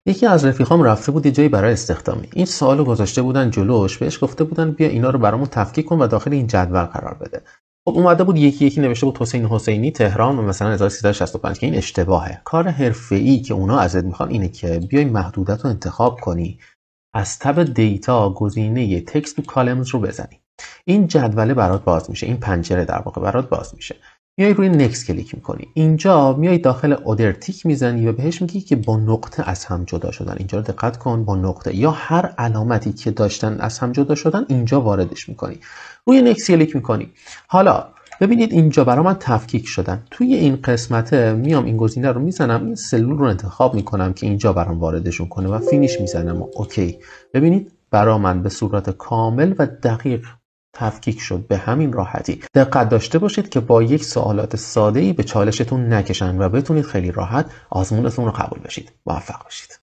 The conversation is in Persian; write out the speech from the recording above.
یکی از رفیقام رفته بود یه جایی برای استخدامی. این سوالو گذاشته بودن جلوش، بهش گفته بودن بیا اینا رو برامون تفکیک کن و داخل این جدول قرار بده. خب اومده بود یکی یکی نوشته بود حسین حسینی تهران و مثلا 1365 که این اشتباهه. کار حرفه‌ای که اونا ازت میخوان اینه که بیای محدودت رو انتخاب کنی، از تب دیتا گزینه تکست تو کالمز رو بزنی. این جدول برات باز میشه، این پنجره در واقع برات باز میشه. میای روی نکست کلیک میکنی. اینجا میای داخل اودر تیک میزنی و بهش میگی که با نقطه از هم جدا شدن. اینجا رو دقت کن، با نقطه یا هر علامتی که داشتن از هم جدا شدن اینجا واردش میکنی. روی نکست کلیک میکنی. حالا ببینید اینجا برای من تفکیک شدن. توی این قسمت میام این گزینه رو میزنم، این سلول رو انتخاب میکنم که اینجا برام واردشون کنه و فینیش میزنم و اوکی. ببینید برای من به صورت کامل و دقیق تفکیک شد. به همین راحتی. دقت داشته باشید که با یک سوالات ساده‌ای به چالشتون نکشن و بتونید خیلی راحت آزمونتون رو قبول بشید. موفق باشید.